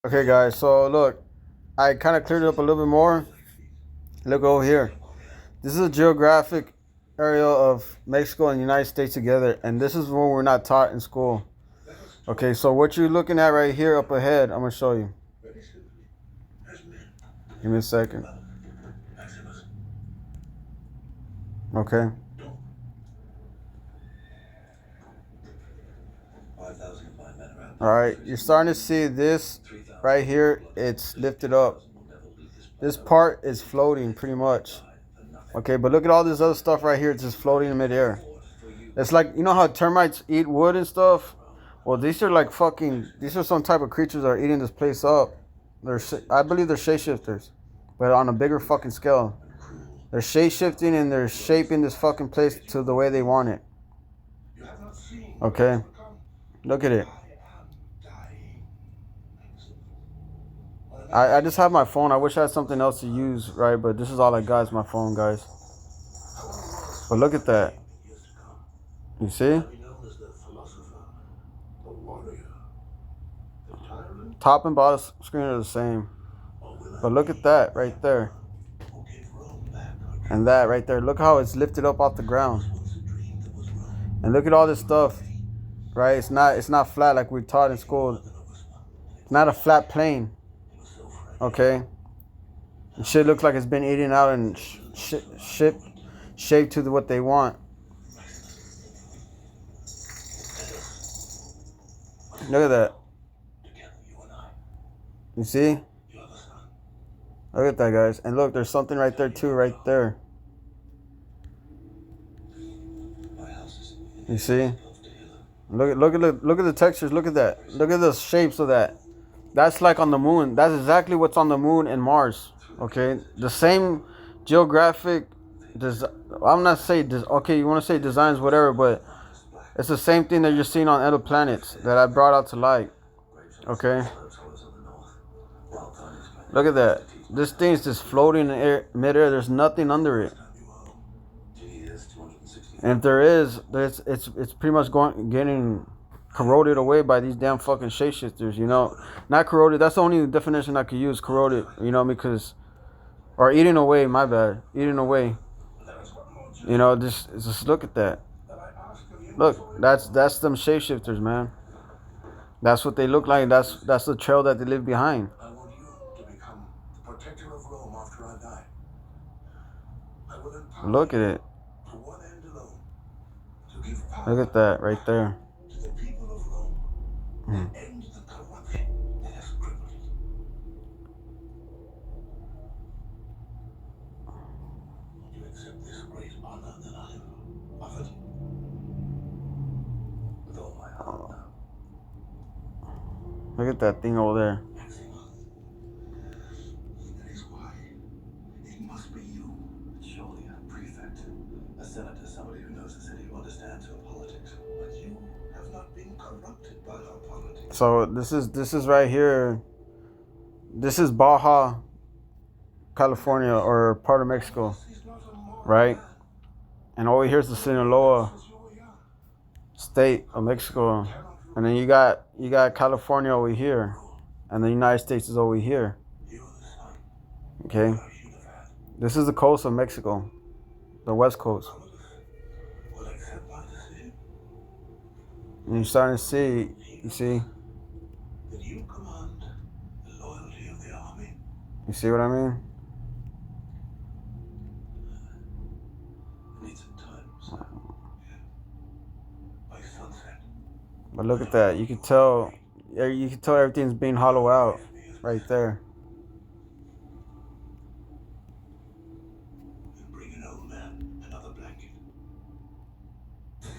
Okay, guys, so look, I kind of cleared it up a little bit more. Look over here. This is a geographic area of Mexico and the United States together, and this is what we're not taught in school. Okay, so what you're looking at right here up ahead, I'm going to show you. Give me a second. Okay. All right, you're starting to see this right here. It's lifted up. This part is floating pretty much. Okay, but look at all this other stuff right here. It's just floating in midair. It's like, you know how termites eat wood and stuff? Well, these are like these are some type of creatures that are eating this place up. I believe they're shapeshifters, but on a bigger fucking scale. They're shape-shifting and they're shaping this fucking place to the way they want it. Okay? Look at it. I just have my phone. I wish I had something else to use, right? But this is all I got is my phone, guys. But look at that. You see? Top and bottom screen are the same. But look at that right there. And that right there. Look how it's lifted up off the ground. And look at all this stuff. Right? It's not flat like we taught in school. It's not a flat plane. Okay? And shit looks like it's been eaten out and shaped to what they want. Look at that. You see? Look at that, guys. And look, there's something right there too, right there. You see? Look at the textures. Look at that. Look at the shapes of that. That's like on the moon. That's exactly what's on the moon and Mars. Okay, the same geographic. I'm not saying. Okay, you want to say designs, whatever, but it's the same thing that you're seeing on other planets that I brought out to light. Okay. Look at that. This thing's just floating in midair. There's nothing under it. And if there is, it's pretty much getting corroded away by these damn fucking shapeshifters, you know. Not corroded, that's the only definition I could use, corroded, you know, because, or eating away, my bad, eating away. You know, just look at that. Look, that's them shapeshifters, man. That's what they look like. That's the trail that they leave behind. Look at it. Look at that right there. Look at that thing over there. So this is right here. This is Baja, California, or part of Mexico, right? And over here's the Sinaloa state of Mexico, and then you got California over here, and the United States is over here. Okay, this is the coast of Mexico, the west coast. And you're starting to see, you see. You see what I mean? But look at that. You can tell everything's being hollowed out right there.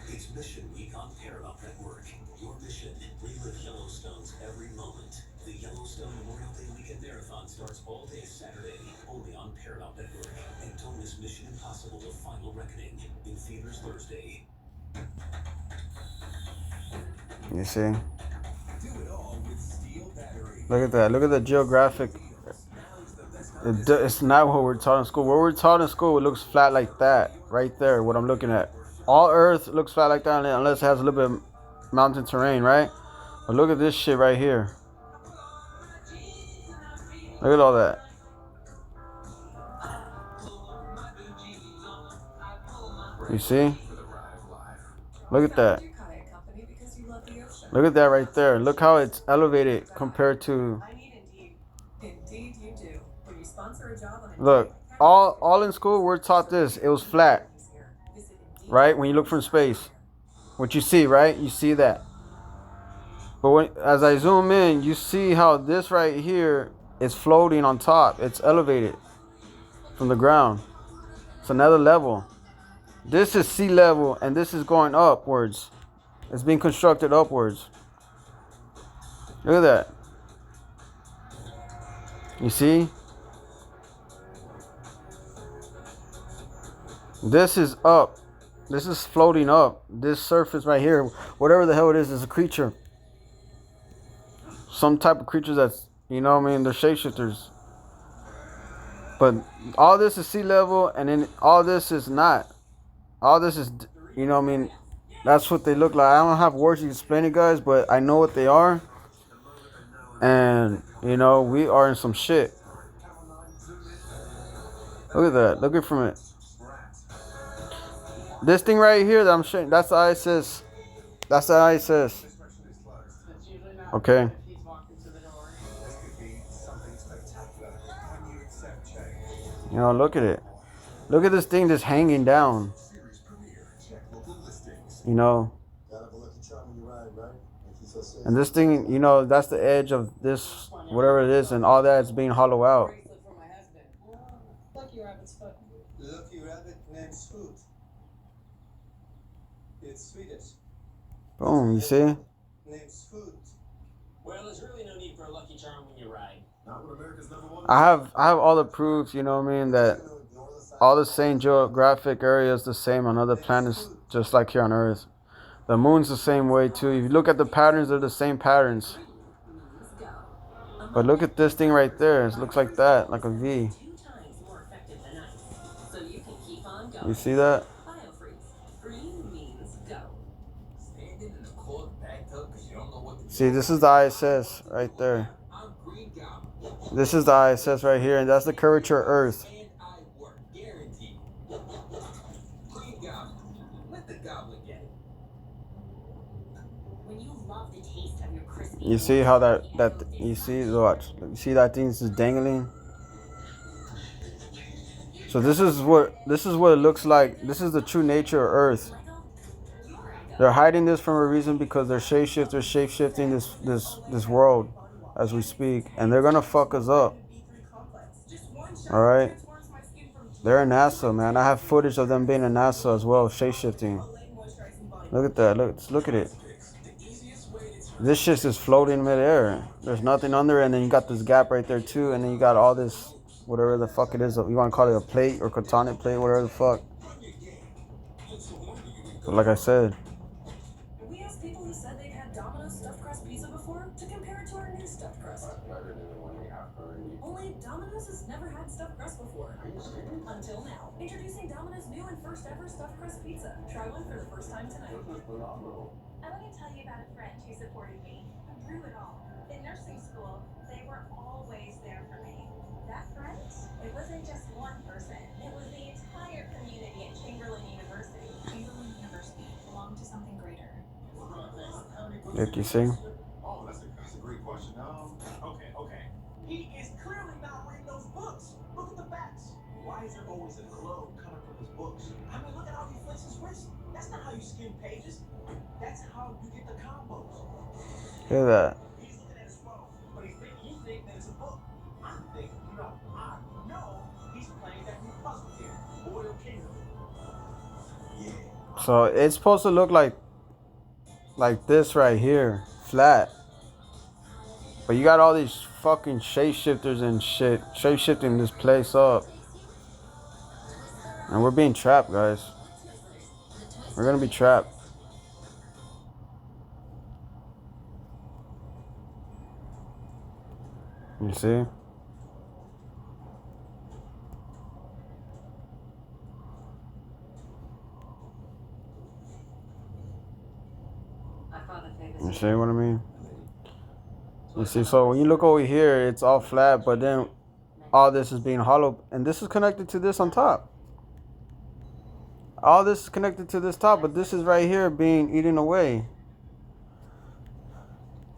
It's Mission Week on Paramount Network. Your mission, relive Yellowstone's every moment. The Yellowstone Memorial Day Weekend Marathon starts all day Saturday, only on Paramount Network. And don't miss Mission Impossible: The Final Reckoning in theaters Thursday. You see? Look at that. Look at the geographic. It's not what we're taught in school. What we're taught in school, it looks flat like that. Right there, what I'm looking at. All Earth looks flat like that unless it has a little bit of mountain terrain, right? But look at this shit right here. Look at all that. You see? Look at that. Look at that right there. Look how it's elevated compared to. Look, all in school we're taught this. It was flat, right? When you look from space, what you see, right? You see that. But as I zoom in, you see how this right here is floating on top. It's elevated from the ground. It's another level. This is sea level, and this is going upwards. It's being constructed upwards. Look at that. You see? This is up. This is floating up. This surface right here, whatever the hell it is a creature. Some type of creature that's, you know what I mean, they're shapeshifters. But all this is sea level, and then all this is not. All this is, you know what I mean, that's what they look like. I don't have words to explain it, guys, but I know what they are. And, you know, we are in some shit. Look at that. Look at from it. This thing right here that I'm showing, that's the ISS. That's the ISS. Okay. You know, look at it. Look at this thing just hanging down. You know. And this thing, you know, that's the edge of this, whatever it is, and all that is being hollowed out. Lucky rabbit's foot. Lucky rabbit name's foot. It's Swedish. Boom, you see? Name's foot. Well, there's really no need for a lucky charm when you ride. I have all the proof, you know what I mean, that all the same geographic areas the same on other planets, just like here on Earth. The moon's the same way too. If you look at the patterns, they're the same patterns. But look at this thing right there. It looks like that, like a V. You see that? See, this is the ISS right there. This is the ISS right here, and that's the curvature of Earth. You see how that you see, watch. You see that thing's just dangling. So this is what it looks like. This is the true nature of Earth. They're hiding this from a reason because they're shapeshifters, shape-shifting this world as we speak, and they're gonna fuck us up. All right. They're in NASA, man. I have footage of them being in NASA as well, shape-shifting. Look at that. Look at it. This shit's just floating midair. There's nothing under it, and then you got this gap right there too, and then you got all this, whatever the fuck it is. You want to call it a plate or tectonic plate, whatever the fuck. But like I said. We asked people who said they've had Domino's stuffed crust pizza before to compare it to our new stuffed crust. Only Domino's has never had stuffed crust before. Until now. Introducing Domino's new and first ever stuffed crust pizza. Try one for the first time tonight. I want to tell you about a friend who supported me through it all. In nursing school, they were always there for me. That friend, it wasn't just one person. It was the entire community at Chamberlain University. Chamberlain University belonged to something greater. Look, you see? Oh, that's a great question. Okay. He is clearly not reading those books. Look at the backs. Why is there always a glow coming from his books? I mean, look at how he flicks his wrist. That's not how you skim pages. That's how you get the combos. Look at that. He's looking at his phone, but you think that it's a book. I know he's playing that new puzzle game, Royal Kingdom. Yeah. So it's supposed to look like this right here, flat. But you got all these fucking shapeshifters and shit, shape-shifting this place up. And we're being trapped, guys. We're gonna be trapped. You see? You see what I mean? You see, so when you look over here, it's all flat, but then all this is being hollow, and this is connected to this on top. All this is connected to this top, but this is right here being eaten away.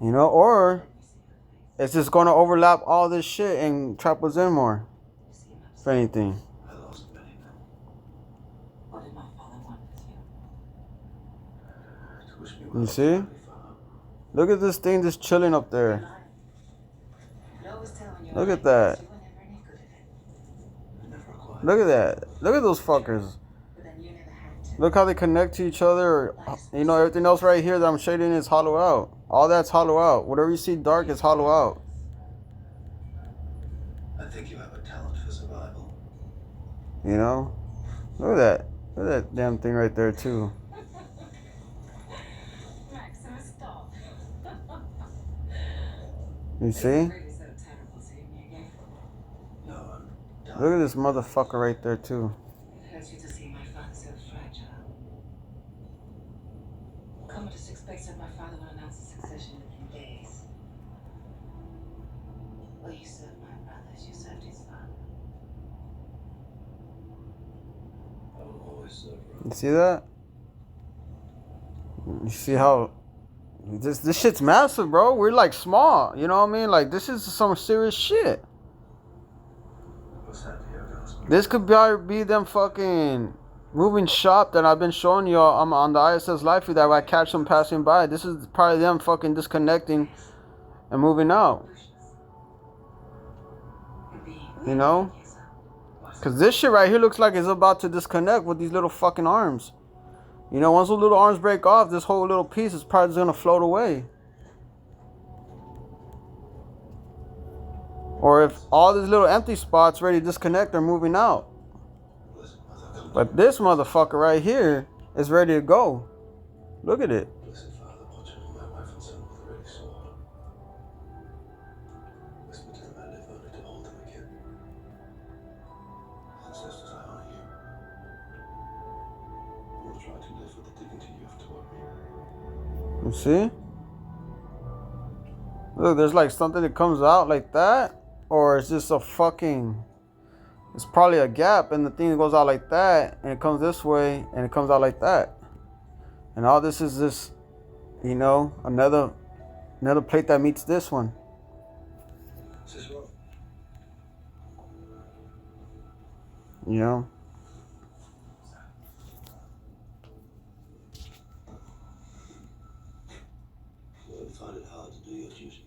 You know, or it's just going to overlap all this shit and trap us in more. If anything. I lost many men. What did my father want with you? To wish me You well, see? Father. Look at this thing just chilling up there. Look at that. I never acquired. Look at that. Look at those fuckers. Look how they connect to each other. You know, everything else right here that I'm shading is hollow out. All that's hollow out. Whatever you see dark is hollow out. I think you have a talent for survival. You know? Look at that. Look at that damn thing right there too. Maximus, stop. You see? No, I'm done. Look at this motherfucker right there too. It hurts you to see my father so fragile. Commodus expects that my father will announce the succession within days. Will you serve my brother as you served his father? I will always serve You Rome. see that? You see how this shit's massive, bro. We're like small. You know what I mean? Like this is some serious shit. What's that here, Gospel? This could be them fucking moving shop that I've been showing y'all on the ISS live feed that I catch them passing by. This is probably them fucking disconnecting and moving out. You know? Because this shit right here looks like it's about to disconnect with these little fucking arms. You know, once those little arms break off, this whole little piece is probably just going to float away. Or if all these little empty spots ready to disconnect are moving out. Listen, Mother, But this motherfucker right here is ready to go. Look at it. Blessed Father, watch over my wife and son with a ready sword. Whisper to them I live only to hold them again. Ancestors, I honor you. I will try to live with the dignity you have taught me. You see? Look, there's like something that comes out like that. Or it's just a fucking... It's probably a gap and the thing goes out like that. And it comes this way and it comes out like that. And all this is this, you know, another plate that meets this one. Cicero, You know? you ever find it hard to do your duty?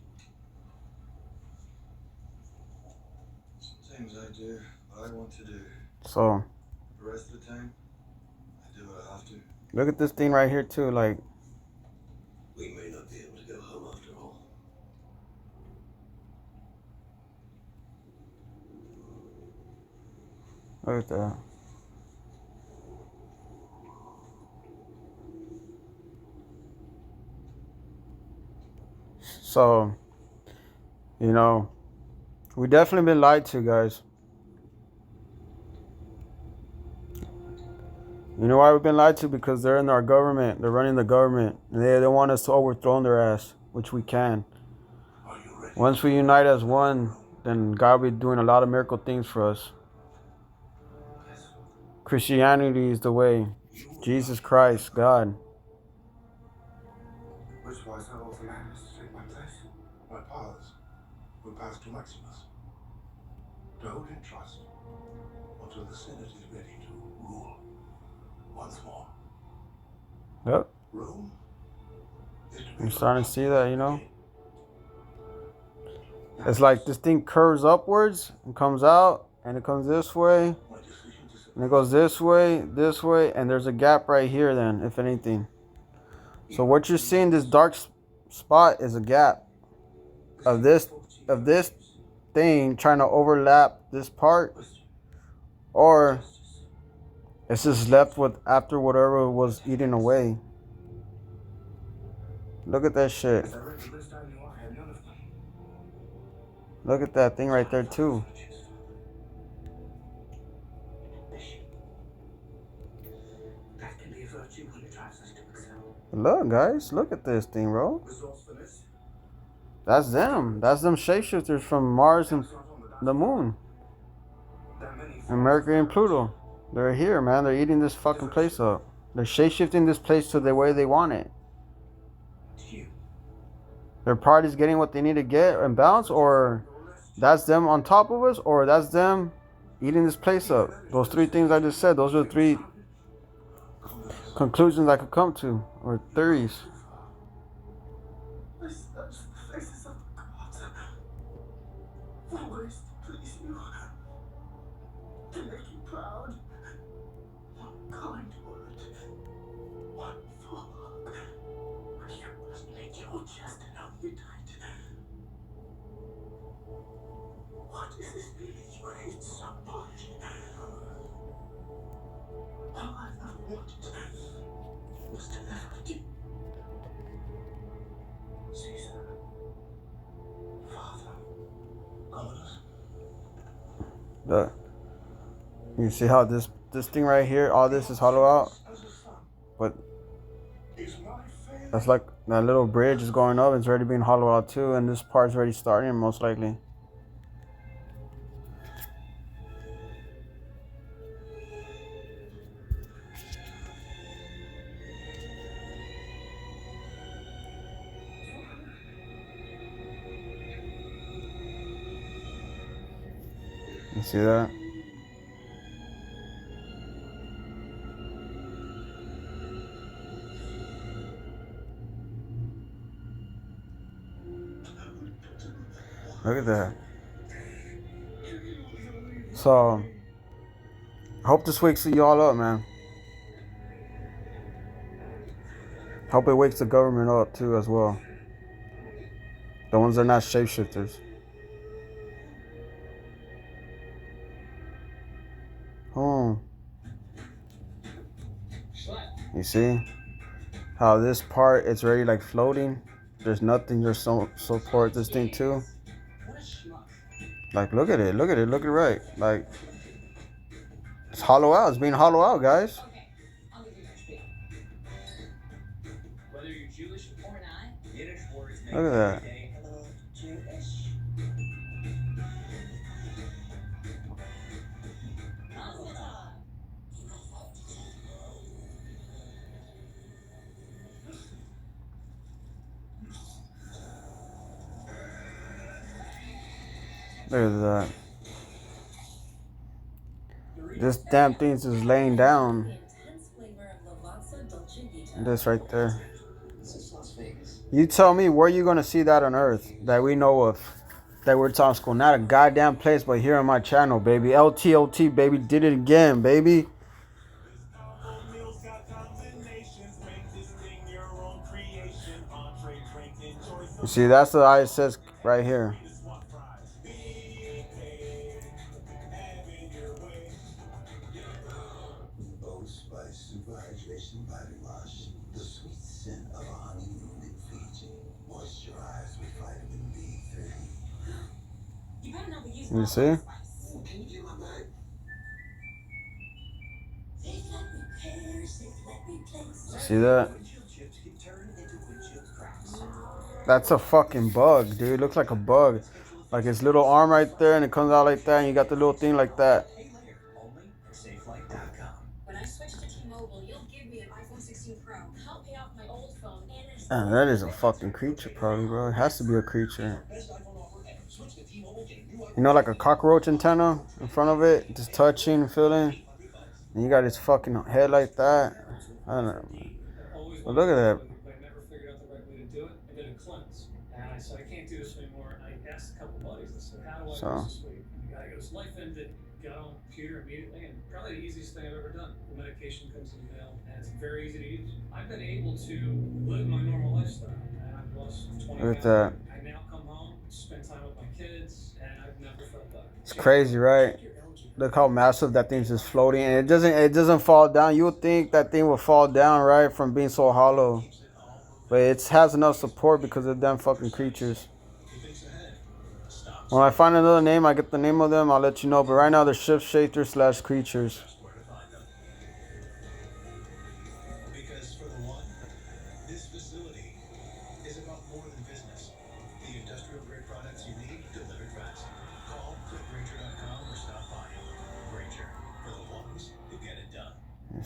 Some things I do what I want to do. So, The rest of the time, I do what I have to. look at this thing right here too. Like, We may not be able to go home after all. look at that. So, you know, we definitely been lied to, guys. You know why we've been lied to? Because they're in our government. They're running the government. And they want us to overthrow their ass, which we can. Are you ready? Once we unite as one, then God will be doing a lot of miracle things for us. Yes. Christianity is the way. Jesus Christ, God. Which was I over Magnus to take my place? My powers will pass to Maximus. To hold in trust until the Senate is ready to rule once more. Yep. Rome is to be I'm starting to see that, you know. It's like this thing curves upwards and comes out, and it comes this way, My decision to and it goes this way, and there's a gap right here then, if anything. So what you're seeing, this dark spot is a gap of this thing trying to overlap this part, or it's just left with after whatever was eaten away. Look at that shit. As I read the list I knew I had none of them. Look at that thing right there too. That can be a virtue when it drives us to excel. Look, guys, look at this thing, bro. Resourcefulness. That's them. That's them shapeshifters from Mars and Not on the moon. And Mercury and Pluto. They're here, man. They're eating this fucking place up. They're shape-shifting this place to the way they want it. Their party's getting what they need to get and bounce, or that's them on top of us, or that's them eating this place up. Those three things I just said, those are the three conclusions I could come to, or theories. This is of God. Always to please you. To make you proud. One kind word. One full hug. You must make your chest and hold you tight. What is this feeling you hate so much? All I've ever wanted was to live with you. Caesar. Father. Commodus. You see how this thing right here, all this is hollow out, but that's like that little bridge is going up. It's already being hollow out too, and this part's already starting most likely. You see that? Look at that. So, I hope this wakes you all up, man. Hope it wakes the government up too as well. The ones that are not shapeshifters. You see how this part it's already like floating. There's nothing to support this thing too. Like look at it, look at it right. Like it's hollow out. It's being hollow out, guys. Look at that. Look at that. This damn thing's just laying down. This right there. You tell me where you gonna see that on Earth that we know of, that we're talking school. Not a goddamn place, but here on my channel, baby. LTOT, baby, did it again, baby. You see, that's the ISS right here. You see? See that? That's a fucking bug, dude. It looks like a bug. Like his little arm right there, and it comes out like that, and you got the little thing like that. When I switch to T-Mobile, you'll give me an iPhone 16 Pro. Help pay off my old phone and That is a fucking creature, probably, bro. It has to be a creature. You know, like a cockroach antenna in front of it, just touching, feeling. And you got his fucking head like that. I don't know, man. But look at that. I never figured out the right way to do it. I did a cleanse. And I said, I can't do this anymore. And I asked a couple buddies, I said, how do I lose this weight? And the guy goes, life ended. Got on the computer immediately, and probably the easiest thing I've ever done. The medication comes in the mail, and it's very easy to use. I've been able to live my normal lifestyle, and I've lost 20 Look at that. I now come home, spend time with my kids, and I've never felt better. It's crazy, right? Look how massive that thing's just floating, and it doesn't fall down. You would think that thing would fall down, right, from being so hollow, but it has enough support because of them fucking creatures. When I find another name, I get the name of them, I'll let you know. But right now, they're shapeshifters / creatures. Because for the one, this facility is about more than business. The industrial grade products you need delivered fast. Call clickgranger.com or stop by. Granger,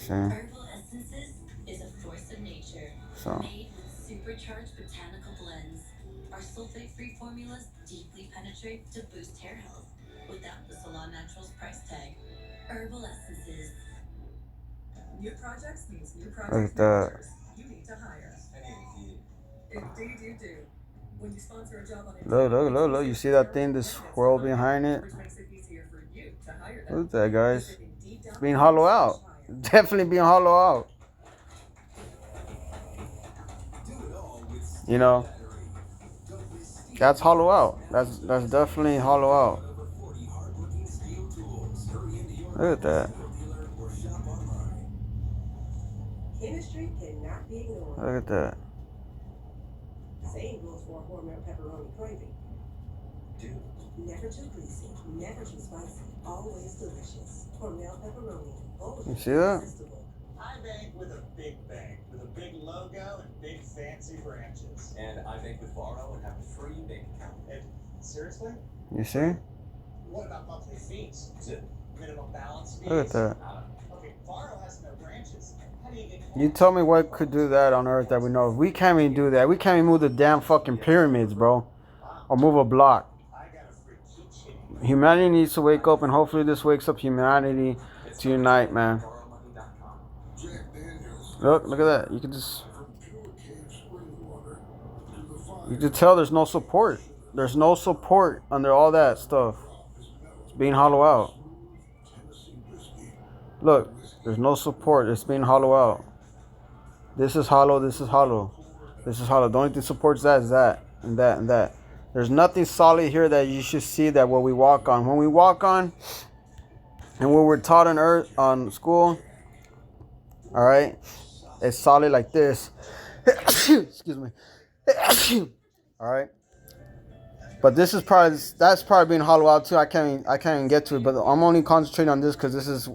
See? Herbal Essences is a force of nature, So, made with supercharged botanical blends. Our sulfate-free formulas deeply penetrate to boost hair health without the Salon Naturals price tag. Herbal Essences. New projects means new look project at that. managers. You need to hire. Indeed, you do. When you sponsor a job on Indeed, Look. You see that thing, this swirl behind it? which makes it easier for you to hire them. Look at that, guys. Visit Indeed.com It's being hollow out. /hire. Definitely being hollow out. You know, that's hollow out. That's definitely hollow out. Look at that. Chemistry cannot be ignored. Look at that. Same goes for a Hormel pepperoni craving. Never too greasy, never too spicy, always delicious. Hormel pepperoni, always You see that? irresistible. I bank with a big bank, with a big logo and big fancy branches. And I bank with Varo and have a free bank account. And seriously? You see? What about monthly fees? Is it? Minimum balance fees? Look at that. Okay, Varo has no branches. How do you get You tell me what could do that on Earth that we know of. We can't even do that. We can't even move the damn fucking pyramids, bro. Or move a block. I got a free keychain. Humanity needs to wake up, and hopefully this wakes up humanity to unite, man. VaroMoney.com. Jack Daniels. Look at that. You can just, From pure cave spring water to the fine you can tell there's no support. There's no support under all that stuff. It's being hollow out. Tennessee whiskey. Look, there's no support. It's being hollow out. This is hollow. This is hollow. This is hollow. The only thing supports that is that and that and that. There's nothing solid here that you should see that what we walk on. When we walk on, and what we're taught on Earth on school, all right, it's solid like this. Excuse me. All right. But this is probably, that's probably being hollow out too. I can't even get to it. But I'm only concentrating on this because this is,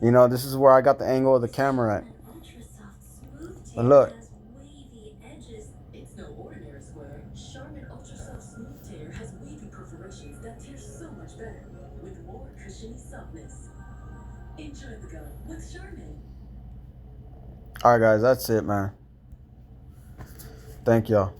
you know, this is where I got the angle of the camera at. Ultra soft smooth But tear look. has wavy edges. It's no ordinary square. Charmin Ultra Soft Smooth Tear has wavy perforations that tear so much better with more cushiony softness. Enjoy the go with Charmin. All right, guys, that's it, man. Thank y'all.